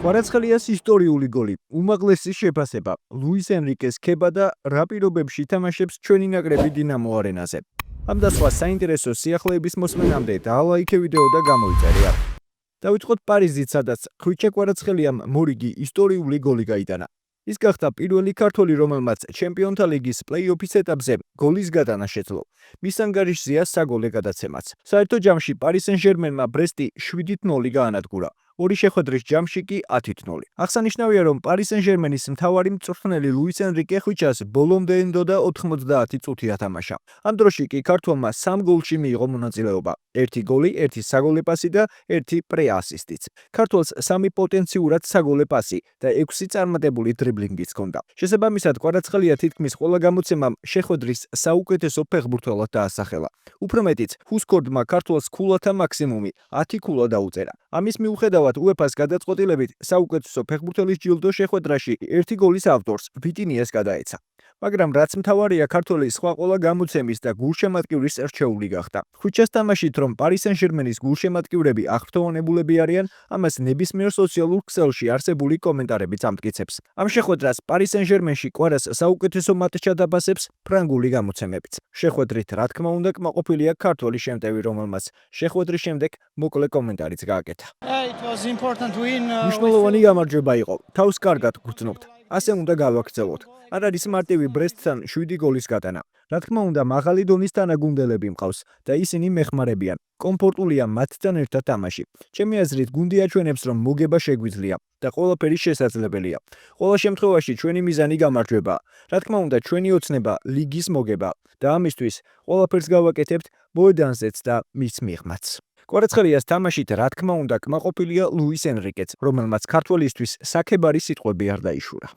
კვარაცხელიას ისტორიული გოლი, უმაღლესი შეფასება, ლუის ენრიკეს ქება და რა პირობებში თამაშებს ჩვენი ნაკრები დინამო არენაზე. ამ და სხვა საინტერესო სიახლეების მოსმენამდე დალაიქე ვიდეო და გამოიწერია. დავიწყოთ პარიზით, სადაც ხვიჩა კვარაცხელიამ მორიგი ისტორიული გოლი გაიტანა. ის გახდა პირველი ქართველი, რომელმაც ჩემპიონთა ლიგის პლეი-ოფის ეტაპზე გოლის გატანა შეძლო. მის ანგარიშზეა საგოლე გადაცემაც. საერთო ჯამში პარი სენ-ჟერმენმა ბრესტი 7-0 გაანადგურა. ორი შეხვედრის ჯამში კი 10-0. აღსანიშნავია, რომ პარი სენ-ჟერმენის მთავარი მწვრთნელი ლუის ენრიკე ხვიჩას ბოლომდე ენდოდა 90 წუთი ათამაშა. ამ დროში კი ქართველმა 3 გოლში მიიღო მონაწილეობა. 1 გოლი, 1 საგოლე პასი და 1 პრე-ასისტიც. ქართველს 3 პოტენციურად საგოლე პასი და 6 წარმატებული დრიბლინგიც ჰქონდა. შესაბამისად, კვარაცხელია თითქმის ყველა გამოცემამ შეხვედრის საუკეთესო ფეხბურთელად დაასახელა. უფრო მეტიც, ჰუსკორდმა ქართველს ქულათა მაქსიმუმი 10 ქულა დაუწერა. ამის მიუხედავად UEFA-ს გადაწყვეტილებით საუკეთესო ფეხბურთელის ჯილდო შეხვედრაში 1 გოლის ავტორს ვიტინიას გადაეცა. მაგრამ რაც მთავარია, ქართველი სხვა ყველა გამოცემის და გულშემატკივრის რჩეული გახდა. ხვიჩას თამაშით, რომ პარი სენ-ჟერმენის გულშემატკივრები აღფრთოვანებულები არიან, ამას ნებისმიერ სოციალურ ქსელში არსებული კომენტარებიც ამტკიცებს. ამ შეხვედრას პარი სენ-ჟერმენში კვარას საუკეთესო მატჩად აფასებს ფრანგული გამოცემებიც. შეხვედრით, რა თქმა უნდა, კმაყოფილია ქართველი შემტევი, რომელმაც შეხვედრის შემდეგ მოკლე კომენტარიც გააკეთა. მნიშვნელოვანი გამარჯვება იყო. თავს კარგად გვგრძნობთ. ასე უნდა გავაქცევოთ. არ არის მარტივი ბრესტთან 7 გოლის გატანა. რა თქმა უნდა, მაღალი დონის თანაგუნდელები მყავს და ისინი მეხმარებიან. კომფორტულია მათთან ერთად თამაში. ჩემი აზრით, გუნდი აჩვენებს, რომ მოგება შეგვიძლია და ყველაფერი შესაძლებელია. ყოველ შემთხვევაში ჩვენი მიზანი გამარჯვებაა. რა თქმა უნდა, ჩვენი ოცნება ლიგის მოგება და ამისთვის ყველაფერს გავაკეთებთ მოედანზეც და მის მიღმაც. კვარაცხელიას თამაშით, რა თქმა უნდა, კმაყოფილია ლუის ენრიკეც, რომელმაც ქართველისთვის საქებარი სიტყვები არ დაიშურა.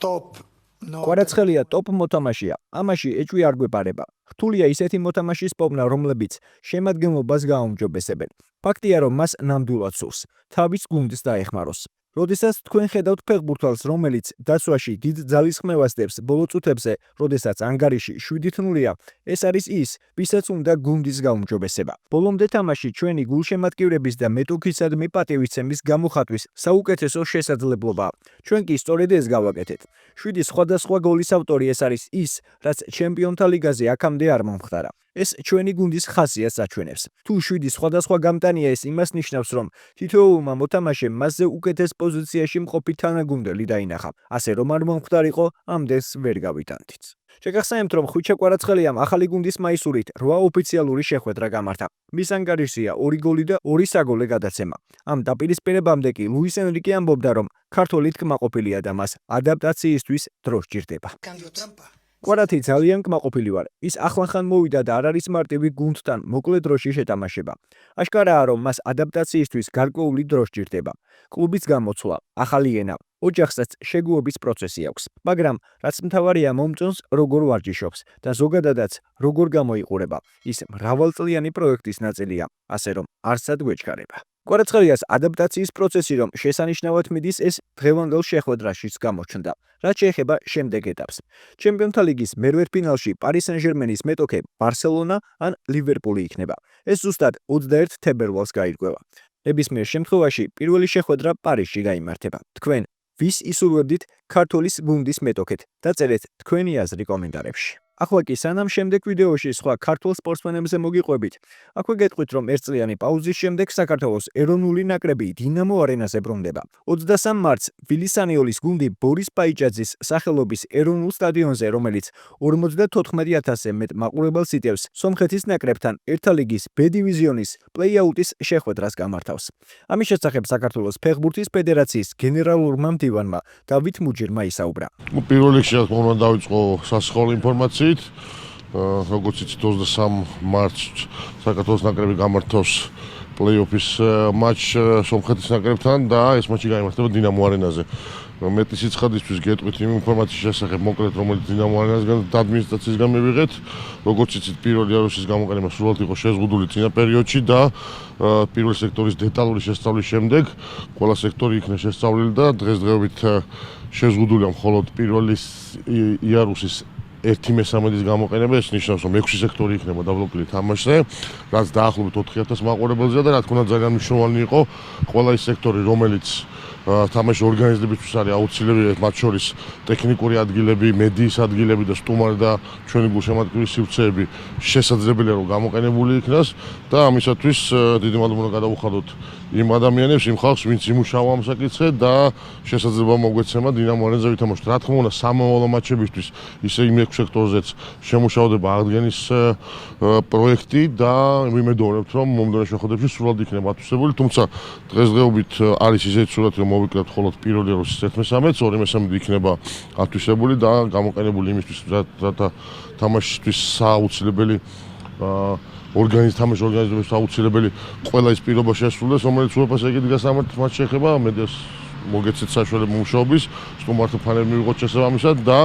კვარაცხელია ტოპ მოთამაშეა. ამაში ეჭვი არ გვეპარება. რთულია ისეთი მოთამაშის პოვნა, რომლებიც შემადგენლობას გააუმჯობესებენ. ფაქტია, რომ მას ნამდვილად სურს თავის გუნდს დაეხმაროს. როდესაც თქვენ ხედავთ ფეხბურთელს, რომელიც დაცვაში დიდ ძალისხმევას დებს ბოლო წუთებზე, როდესაც ანგარიში 7-0-ია, ეს არის ის, ვისაც უნდა გუნდის გაუმჯობესება. ბოლომდე თამაში ჩვენი გულშემატკივრების და მეტოქისადმი პატივისცემის გამოხატვის საუკეთესო შესაძლებლობაა. ჩვენ კი სწორედ ეს გავაკეთეთ. 7 სხვადასხვა გოლის ავტორი ეს არის ის, რაც ჩემპიონთა ლიგაზე აქამდე არ მომხდარა. ეს ჩვენი გუნდის ხასიათს აჩვენებს. თუ 7 სხვადასხვა გამტანია, ეს იმას ნიშნავს, რომ თითოეულმა მოთამაშემ მასზე უკეთეს პოზიციაში მყოფი თანაგუნდელი დაინახა. ასე რომ არ მომხდარიყო, ამდენს ვერ გავიტანთით. შეგახსენებთ, რომ ხვიჩა კვარაცხელიამ ახალი გუნდის მაისურით 8 ოფიციალური შეხვედრა გამართა. მის ანგარიშზეა 2 გოლი და 2 საგოლე გადაცემა. ამ დაპირისპირებამდე კი ლუის ენრიკე ამბობდა, რომ ქართველით კმაყოფილია და მას ადაპტაციისთვის დრო სჭირდება. კვარათი ძალიან კმაყოფილი ვარ. ის ახლახან მოვიდა და არ არის მარტივი გუნდთან მოკლე დროში შეთამაშება. აშკარაა, რომ მას ადაპტაციისთვის გარკვეული დრო სჭირდება. კლუბის გამოცვლა, ახალი ენა, ოჯახსაც შეგუების პროცესი აქვს. მაგრამ რაც მთავარია, მომწონს როგორ ვარჯიშობს და ზოგადადაც როგორ გამოიყურება. ის მრავალწლიანი პროექტის ნაწილია, ასე რომ არსად გვეჩქარება. კვარაცხელიას ადაპტაციის პროცესი რომ შესანიშნავად მიდის, ეს დღევანდელ შეხვედრაშიც გამოჩნდა. რაც შეეხება შემდეგ ეტაპს. ჩემპიონთა ლიგის მერვედფინალში პარი სენ-ჟერმენის მეტოქე ბარსელონა ან ლივერპული იქნება. ეს ზუსტად 21 თებერვალს გაირკვევა. ნებისმიერ შემთხვევაში პირველი შეხვედრა პარიზში გაიმართება. თქვენ ვის ისურვებდით ქართლის გუნდის მეტოქეთ? დაწერეთ თქვენი აზრი კომენტარებში. ახლა კი სანამ შემდეგ ვიდეოში სხვა ქართულ სპორტსმენებზე მოგიყვებით, აქვე გეტყვით, რომ ერთწლიანი პაუზის შემდეგ საქართველოს ეროვნული ნაკრები დინამო არენაზე ბრუნდება. 23 მარტს ვილისანიოლის გუნდი ბორის პაიჭაძის სახელობის ეროვნულ სტადიონზე, რომელიც 54,000-ზე მეტ მაყურებელს იტევს, სომხეთის ნაკრებთან ერთა ლიგის B დივიზიონის პლეი-აუტის შეხვედრას გამართავს. ამის შესახებ საქართველოს ფეხბურთის ფედერაციის გენერალურმა მდივანმა დავით მუჯირმა ისაუბრა. პირველ რიგში რა თქმა უნდა დავიწყო სასწავლო ინფორმაციით. როგორც იცით, 23 მარტს საქართველოს ნაკრები გამართავს პლეი-ოფის მატჩს სომხეთის ნაკრებთან და ეს მატჩი გაიმართება დინამო არენაზე. მეტი სიცხადისთვის გეტყვით იმ ინფორმაციის შესახებ მოკლედ, რომელიც დინამო არენასგან და ადმინისტრაციისგან მივიღეთ. როგორც იცით, პირველი არუსის გამოყენება სრულად იყო შეზღუდული წინა პერიოდში და პირველი სექტორის დეტალური შესწავლის შემდეგ ყველა სექტორი იქნა შესწავლილი და დღესდღეობით შეზღუდულია მხოლოდ პირველი იარუსის 1/3 გამოყენება, ეს ნიშნავს, რომ 6 სექტორი იქნება დაბლოკილი თამაშზე, რაც დაახლოებით 4000 მაყურებელზეა და რა თქმა უნდა ძალიან მნიშვნელოვანი იყო ყველა ის სექტორი, რომელიც თამაშის ორგანიზებისთვის არის აუცილებელი, მათ შორის ტექნიკური ადგილები, მედიის ადგილები და სტუმარი და ჩვენი გულშემატკივრის სივრცეები შესაძლებელია რომ გამოყენებული იქნას და ამისათვის დიდი მადლობა გადავუხადოთ იმ ადამიანებს, იმ ხალხს, ვინც იმუშავა ამ საკითხზე და შესაძლებლობა მოგვეცემა დინამო არენაზე ვითამაშოთ. რა თქმა უნდა, სამომავლო მატჩებისთვის ისე იმ 6 სექტორზეც შემუშავდება აღდგენის პროექტი და ვიმედოვრებთ, რომ მომდევნო შეხვედრებში სრულად იქნება ათვისებული, თუმცა დღესდღეობით არის ისეთი სურათი, რომ მოვიკლებთ მხოლოდ პირველი როლს 1/13, 2/13 იქნება ათვისებული და გამოყენებული იმისთვის, რათა თამაშისთვის სააუცილებელი თამაშის ორგანიზების აუცილებელი ყველა ის პირობა შეასრულდეს, რომელიც უეფას ეგეთი გასამართლების მატჩს ეხება, მედიას მოგეცეთ საშუალება მუშაობის, სტუმართა ფანები მივიღოთ შესაბამისად და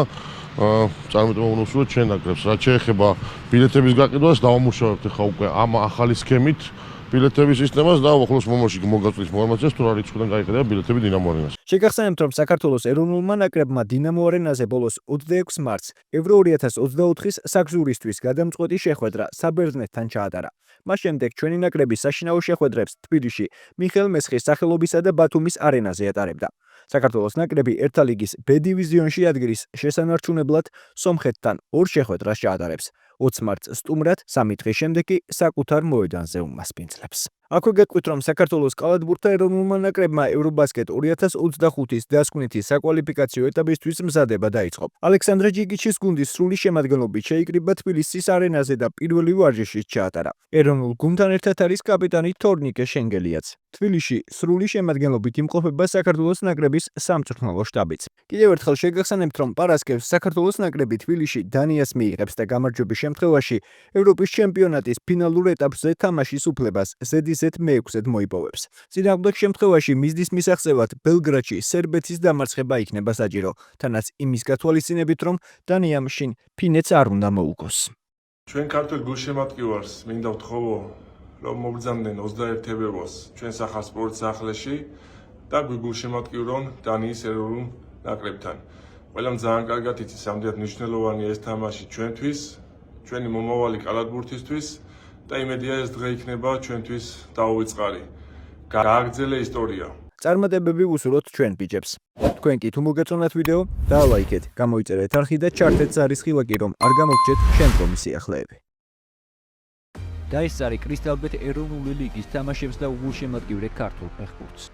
წარმატება უნოსურვეთ ჩვენ ნაკრებს. რაც შეეხება ბილეთების გაყიდვას, დავამუშავებთ ახლა უკვე ამ ახალი სქემით ბილეთების სისტემას და ახლოს მომავალში მოგაწვით ინფორმაციას თუ რა რიცხვიდან გაიყიდა ბილეთები დინამო არენას. შეგახსენებთ, რომ საქართველოს ეროვნულმა ნაკრებმა დინამო არენაზე ბოლოს 26 მარტს ევრო 2024-ის საგზურისთვის გადამწყვეტი შეხვედრა საბერძნეთთან ჩაატარა. მას შემდეგ ჩვენი ნაკრები საშინაო შეხვედრებს თბილისში, მიხეილ მესხის სახელობისა და ბათუმის არენაზე ატარებდა. საქართველოს ნაკრები ერთა ლიგის B დივიზიონში ადგილის შესანარჩუნებლად სომხეთთან ორ შეხვედრას ჩაატარებს. 20 მარტს სტუმრად, 3 დღის შემდეგ კი საკუთარ მოედანზე უმასპინძლებს. აქვე გეტყვით, რომ საქართველოს კალათბურთთა ეროვნულმა ნაკრებმა ევრობასკეტ 2025-ის დასკვნითი საკვალიფიკაციო ეტაპისთვის მზადება დაიწყო. ალექსანდრე ჯიგიჩის გუნდის სრული შემადგენლობით შეიკრიბა თბილისის არენაზე და პირველი ვარჯიში ჩაატარა. ეროვნულ გუნდთან ერთად არის კაპიტანი თორნიკე შენგელიაც. თბილისში სრული შემადგენლობით იმყოფება საქართველოს ნაკრების სამწვრთნელო შტაბიც. კიდევ ერთხელ შეგახსენებთ, რომ პარასკევს საქართველოს ნაკრები თბილისში დანიას მიიღებს და გამარჯვების შემთხვევაში ევროპის ჩემპიონატის ფინალურ ეტაპზე თამაშის უფლებას Z6-ად მოიპოვებს. წინააღმდეგ შემთხვევაში მიზნის მისაღწევად ბელგრადში სერბეთის დამარცხება იქნება საჭირო, თანაც იმის გათვალისწინებით, რომ დანიამ შინ ფინეთს არ უნდა მოუგოს. ჩვენ ქართულ გულშემატკივარს მინდა ვთხოვო, რომ მობრძანდნენ 21 თებერვალს ჩვენ სახალ სპორტ სახლში და გულშემატკივრონ დანიის ეროვნულ ნაკრებთან. ყველამ ძალიან კარგად იცის, ამდენად მნიშვნელოვანია ეს თამაში ჩვენთვის, ჩვენი მომავალი კალათბურთისთვის და იმედია ეს დღე იქნება ჩვენთვის დაუვიწყარი. გააგრძელე ისტორია. წარმატებები ვუსურვოთ ჩვენ ბიჭებს. თქვენ კი თუ მოგეწონათ ვიდეო, დალაიქეთ, გამოიწერეთ არხი და ჩართეთ ზარისხი ვაკი, რომ არ გამოგჭეთ შემდგომი სიახლეები. დაესწარი კრისტალბეტ ეროვნული ლიგის თამაშებს და უგულშემატკივრე ქართულ ფეხბურთს.